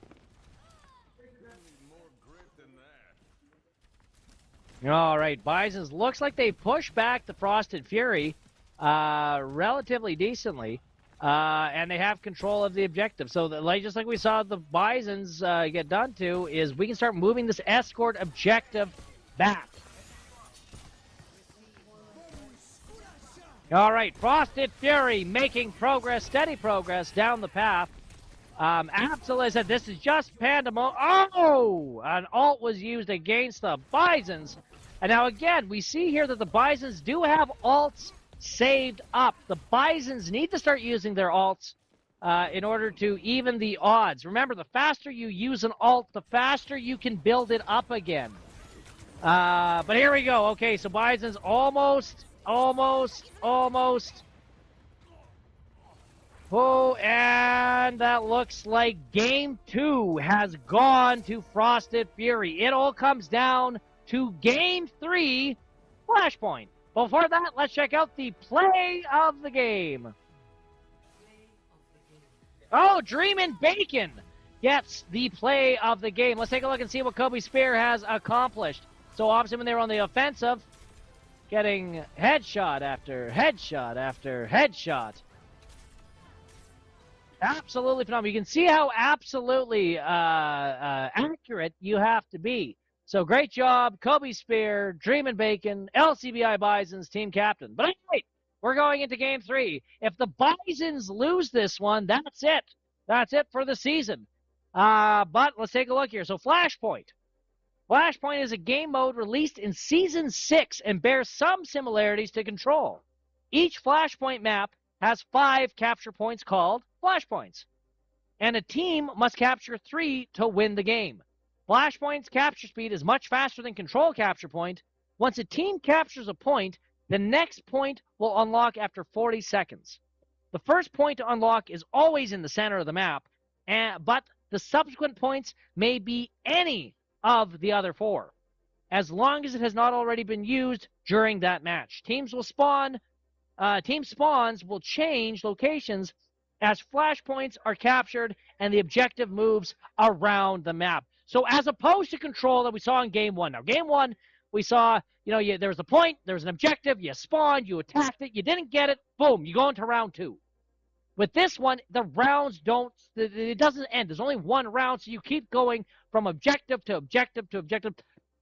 All right, Bisons looks like they push back the Frosted Fury relatively decently, and they have control of the objective. So, just like we saw the Bisons get done to, is we can start moving this escort objective back. All right, Frosted Fury making progress, steady progress down the path. Absol said this is just pandemonium. Oh! An ult was used against the Bisons. And now again, we see here that the Bisons do have ults saved up. The Bisons need to start using their ults in order to even the odds. Remember, the faster you use an ult, the faster you can build it up again. But here we go. Okay, so Bisons almost. Oh, and that looks like Game 2 has gone to Frosted Fury. It all comes down to Game 3, Flashpoint. Before that, let's check out the play of the game. Oh, Dreamin' Bacon gets the play of the game. Let's take a look and see what Kobe Spear has accomplished. So obviously when they were on the offensive, getting headshot after headshot after headshot. Absolutely phenomenal. You can see how absolutely accurate you have to be. So great job, Kobe Spear, Dreamin' Bacon, LCBI Bison's team captain. But anyway, we're going into Game 3. If the Bisons lose this one, that's it. That's it for the season. But let's take a look here. So Flashpoint. Flashpoint is a game mode released in Season 6 and bears some similarities to Control. Each Flashpoint map has 5 capture points called Flashpoints. And a team must capture 3 to win the game. Flashpoint's capture speed is much faster than Control capture point. Once a team captures a point, the next point will unlock after 40 seconds. The first point to unlock is always in the center of the map, but the subsequent points may be any of the other 4, as long as it has not already been used during that match. Team spawns will change locations as flashpoints are captured and the objective moves around the map. So as opposed to Control that we saw in Game 1. Now, Game 1, we saw, there was a point, there was an objective, you spawned, you attacked it, you didn't get it, boom, you go into round 2. With this one, the rounds it doesn't end. There's only one round, so you keep going from objective to objective to objective.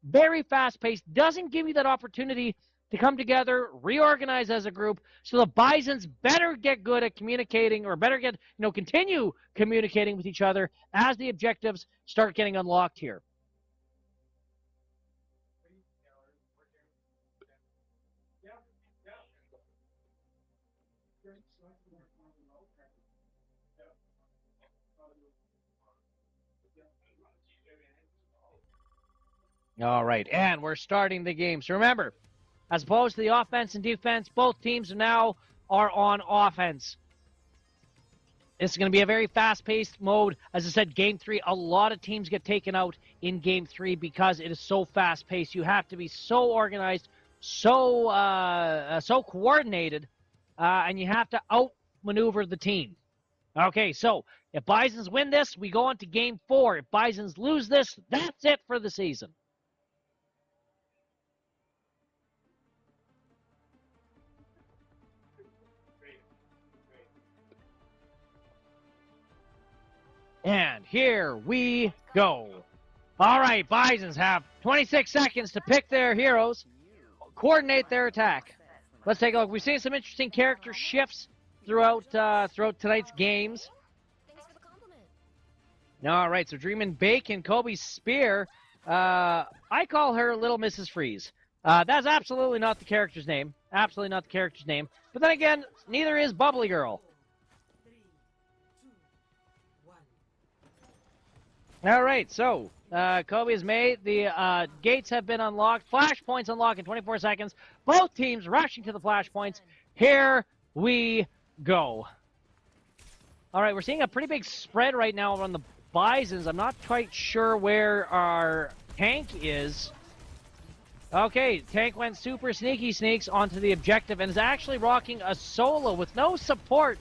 Very fast-paced. Doesn't give you that opportunity to come together, reorganize as a group, so the Bisons better get good at communicating, or better get, continue communicating with each other as the objectives start getting unlocked here. All right, and we're starting the game. So remember, as opposed to the offense and defense, both teams now are on offense. This is going to be a very fast-paced mode. As I said, Game 3, a lot of teams get taken out in Game 3 because it is so fast-paced. You have to be so organized, so coordinated, and you have to outmaneuver the team. Okay, so if Bisons win this, we go on to Game 4. If Bisons lose this, that's it for the season. And here we go. All right, Bisons have 26 seconds to pick their heroes, coordinate their attack. Let's take a look. We've seen some interesting character shifts throughout tonight's games. Thanks for the compliment. All right, so Dreamin' Bacon, Kobe's Spear. I call her Little Mrs. Freeze. That's absolutely not the character's name. Absolutely not the character's name. But then again, neither is Bubbly Girl. All right, so Kobe has made. The gates have been unlocked. Flashpoints unlocked in 24 seconds. Both teams rushing to the flashpoints. Here we go. All right, we're seeing a pretty big spread right now on the Bisons. I'm not quite sure where our tank is. Okay, tank went super sneaky sneaks onto the objective and is actually rocking a solo with no support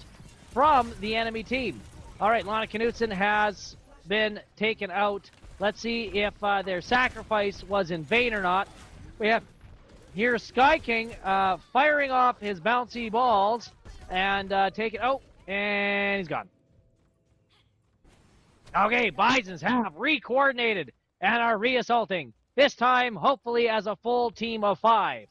from the enemy team. All right, Lana Knutson has been taken out. Let's see if their sacrifice was in vain or not. We have here Sky King firing off his bouncy balls and taking. Oh, and he's gone. Okay, Bisons have re-coordinated and are re-assaulting. This time, hopefully, as a full team of 5.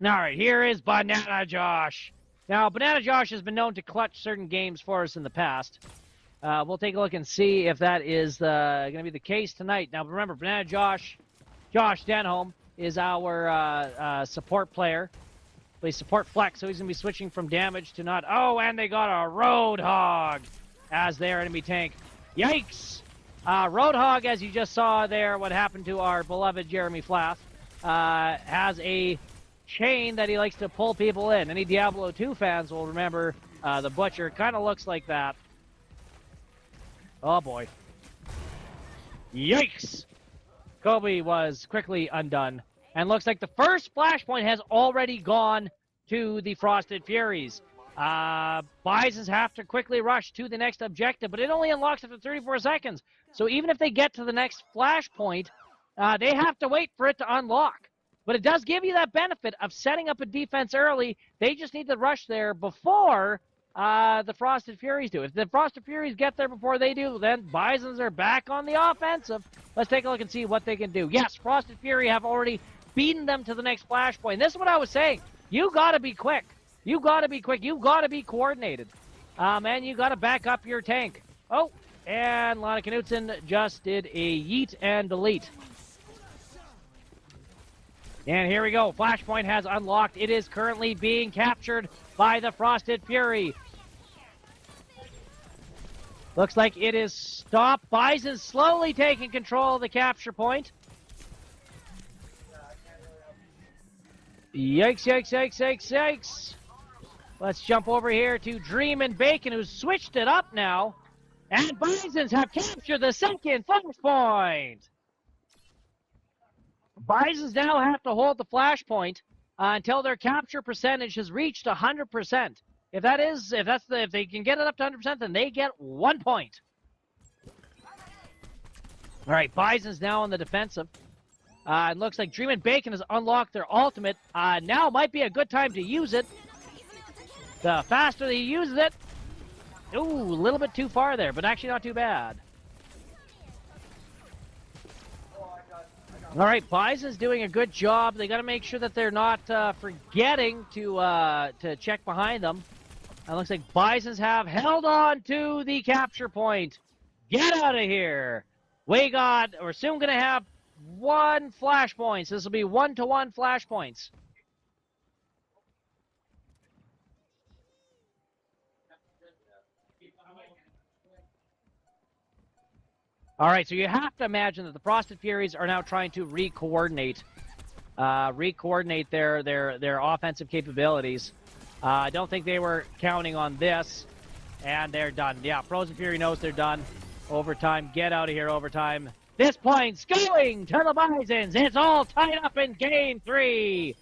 All right, here is Banana Josh. Now, Banana Josh has been known to clutch certain games for us in the past. We'll take a look and see if that is going to be the case tonight. Now, remember, Banana Josh Denholm, is our support player. Plays support flex, so he's going to be switching from damage to not. Oh, and they got a Roadhog as their enemy tank. Yikes! Roadhog, as you just saw there, what happened to our beloved Jeremy Flath, has a chain that he likes to pull people in. Any Diablo 2 fans will remember the Butcher. Kind of looks like that. Oh, boy. Yikes! Kobe was quickly undone. And looks like the first flashpoint has already gone to the Frosted Furies. Bisons have to quickly rush to the next objective, but it only unlocks after 34 seconds. So even if they get to the next flashpoint, they have to wait for it to unlock. But it does give you that benefit of setting up a defense early. They just need to rush there before the Frosted Furies do. If the Frosted Furies get there before they do, then Bisons are back on the offensive. Let's take a look and see what they can do. Yes, Frosted Fury have already beaten them to the next flashpoint. This is what I was saying. You got to be quick. You got to be quick. You got to be coordinated. And you got to back up your tank. Oh, and Lana Knutson just did a yeet and delete. And here we go. Flashpoint has unlocked. It is currently being captured by the Frosted Fury. Looks like it is stopped. Bison slowly taking control of the capture point. Yikes, yikes, yikes, yikes, yikes. Let's jump over here to Dreamin' Bacon, who's switched it up now. And Bisons have captured the second flashpoint. Bisons now have to hold the flashpoint until their capture percentage has reached 100%. If they can get it up to 100%, then they get 1 point. All right, Bisons now on the defensive. It looks like Dreamin' Bacon has unlocked their ultimate. Now might be a good time to use it. the faster he uses it. Ooh, a little bit too far there, but actually not too bad. All right, Bison's doing a good job. They got to make sure that they're not forgetting to check behind them. It looks like Bisons have held on to the capture point. Get out of here. We're soon going to have 1 flashpoint. So this will be 1-to-1 flashpoints. All right, so you have to imagine that the Frosted Furies are now trying to re-coordinate their offensive capabilities. I don't think they were counting on this, and they're done. Yeah, Frozen Fury knows they're done. Overtime, get out of here, overtime. This point's going to the Bisons. It's all tied up in Game 3.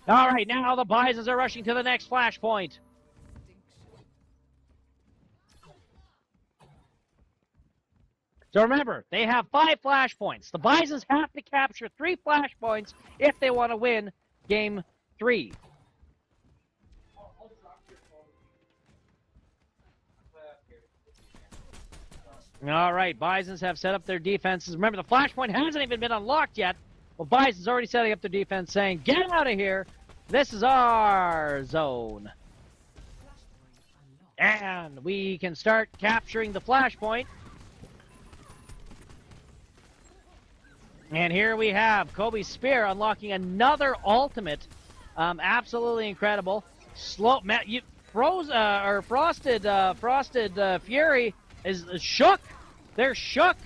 All right, now the Bisons are rushing to the next flashpoint. So remember, they have 5 flashpoints. The Bisons have to capture 3 flashpoints if they want to win Game 3. All right, Bisons have set up their defenses. Remember, the flashpoint hasn't even been unlocked yet. Well, Bison's already setting up their defense, saying, get out of here. This is our zone. And we can start capturing the flashpoint. And here we have Kobe Spear unlocking another ultimate. Absolutely incredible. Frosted Fury is shook. They're shook.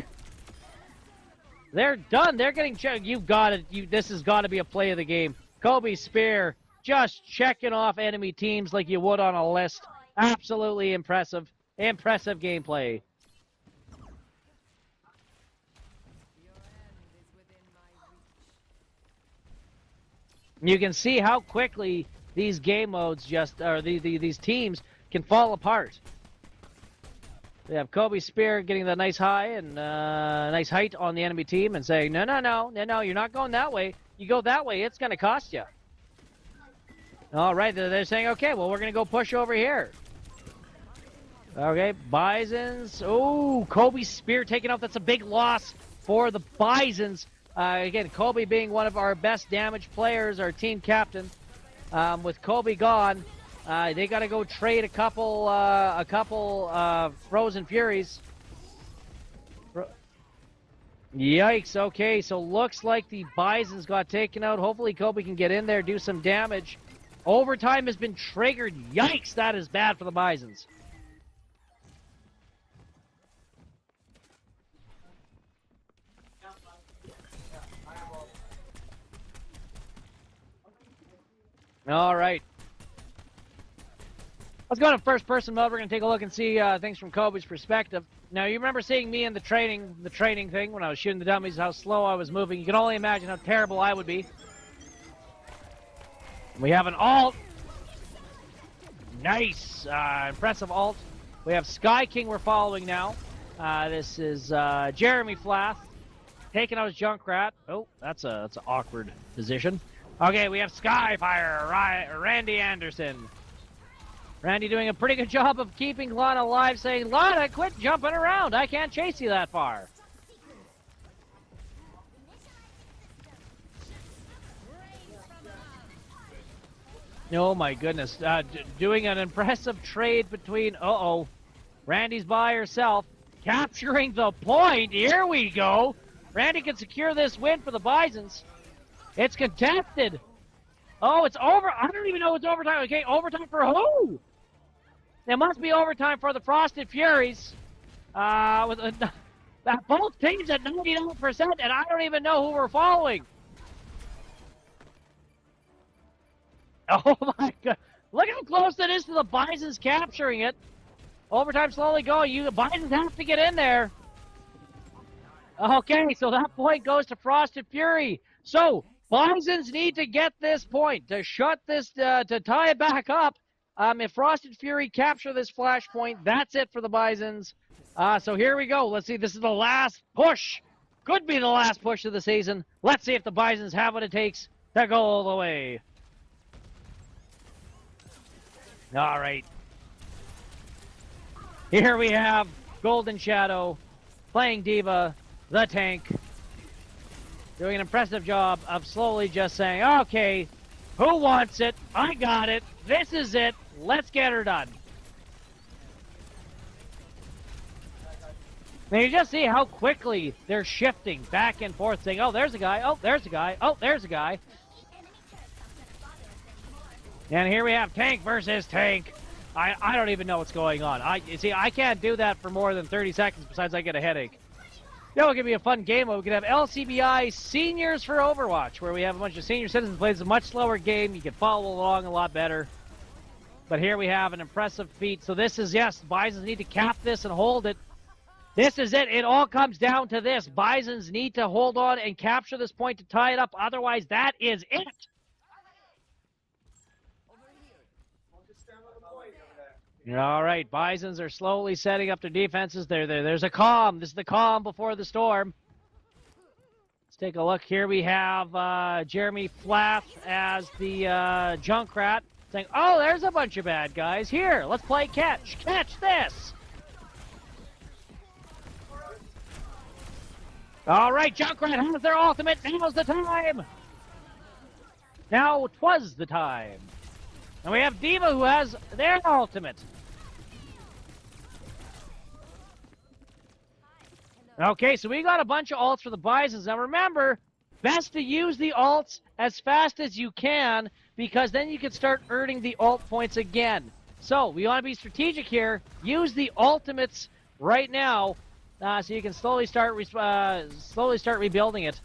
They're done. They're getting checked. You've got it. This has got to be a play of the game. Kobe Spear just checking off enemy teams like you would on a list. Absolutely impressive. Impressive gameplay. You can see how quickly these game modes these teams can fall apart. We have Kobe Spear getting the nice high and nice height on the enemy team and saying, no, you're not going that way. You go that way, it's going to cost you. All right, they're saying, okay, well, we're going to go push over here. Okay, Bisons. Oh, Kobe Spear taken out. That's a big loss for the Bisons. Again, Kobe being one of our best damage players, our team captain. With Kobe gone, they got to go trade a couple Frozen Furies. Yikes. Okay, so looks like the Bisons got taken out. Hopefully Kobe can get in there, do some damage. Overtime has been triggered. Yikes, that is bad for the Bisons. All right. Let's go to first-person mode. We're going to take a look and see things from Kobe's perspective. Now, you remember seeing me in the training thing when I was shooting the dummies, how slow I was moving. You can only imagine how terrible I would be. We have an alt. Nice. Impressive alt. We have Sky King we're following now. This is Jeremy Flath taking out his Junkrat. Oh, that's an awkward position. Okay, we have Skyfire, Randy Anderson. Randy doing a pretty good job of keeping Lana alive, saying, Lana, quit jumping around. I can't chase you that far. Oh, my goodness. Doing an impressive trade between... Randy's by herself. Capturing the point. Here we go. Randy can secure this win for the Bisons. It's contested. Oh, it's over. I don't even know it's overtime. Okay, overtime for who? It must be overtime for the Frosted Furies. Both teams at 99%, and I don't even know who we're following. Oh, my God. Look how close it is to the Bisons capturing it. Overtime slowly going. The Bisons have to get in there. Okay, so that point goes to Frosted Fury. So, Bisons need to get this point to shut this, to tie it back up. If Frosted Fury capture this flashpoint, that's it for the Bisons. So here we go. Let's see. This is the last push. Could be the last push of the season. Let's see if the Bisons have what it takes to go all the way. All right. Here we have Golden Shadow playing Diva, the tank, doing an impressive job of slowly just saying, okay, who wants it? I got it. This is it. Let's get her done. And you just see how quickly they're shifting back and forth, saying, oh, there's a guy. Oh, there's a guy. Oh, there's a guy. And here we have tank versus tank. I don't even know what's going on. You see, I can't do that for more than 30 seconds besides I get a headache. That'll give me a fun game. We could have LCBI Seniors for Overwatch, where we have a bunch of senior citizens plays a much slower game. You can follow along a lot better. But here we have an impressive feat. So this is, yes, Bisons need to cap this and hold it. This is it. It all comes down to this. Bisons need to hold on and capture this point to tie it up. Otherwise, that is it. All right, Bisons are slowly setting up their defenses. There's a calm. This is the calm before the storm. Let's take a look. Here we have Jeremy Flath as the Junkrat saying, oh, there's a bunch of bad guys. Here, let's play catch. Catch this. All right, Junkrat has their ultimate. Now's the time. Now 'twas the time. And we have Diva who has their ultimate. Okay, so we got a bunch of ults for the Bisons. Now remember, best to use the ults as fast as you can because then you can start earning the ult points again. So we want to be strategic here. Use the ultimates right now so you can slowly start rebuilding it.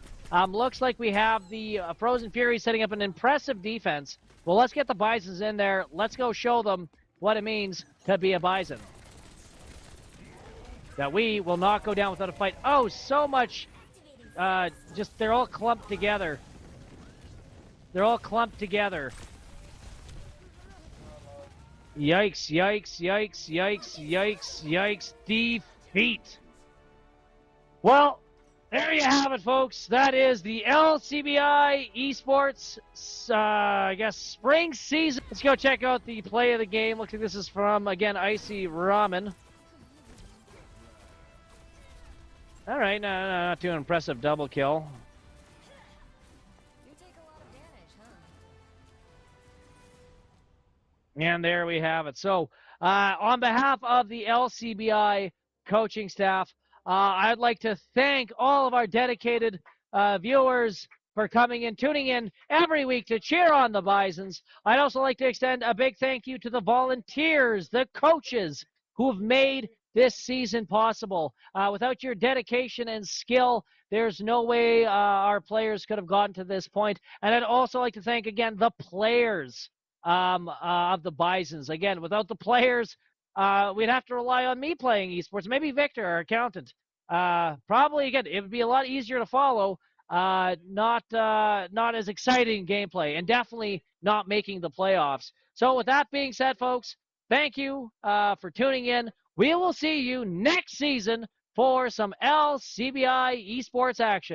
Looks like we have the Frozen Fury setting up an impressive defense. Well, let's get the Bisons in there. Let's go show them what it means to be a Bison. That we will not go down without a fight. Oh, so much. They're all clumped together. They're all clumped together. Yikes, yikes, yikes, yikes, yikes, yikes. Defeat. Well, there you have it, folks. That is the LCBI Esports, I guess, spring season. Let's go check out the play of the game. Looks like this is from, again, Icy Ramen. All right, no, not too impressive double kill. You take a lot of damage, huh? And there we have it. So, on behalf of the LCBI coaching staff, I'd like to thank all of our dedicated viewers for coming in, tuning in every week to cheer on the Bisons. I'd also like to extend a big thank you to the volunteers, the coaches who have made this season possible. Without your dedication and skill, there's no way our players could have gotten to this point. And I'd also like to thank, again, the players of the Bisons. Again, without the players, we'd have to rely on me playing esports. Maybe Victor, our accountant. Probably, again, it would be a lot easier to follow. Not as exciting gameplay, and definitely not making the playoffs. So with that being said, folks, thank you for tuning in. We will see you next season for some LCBI Esports action.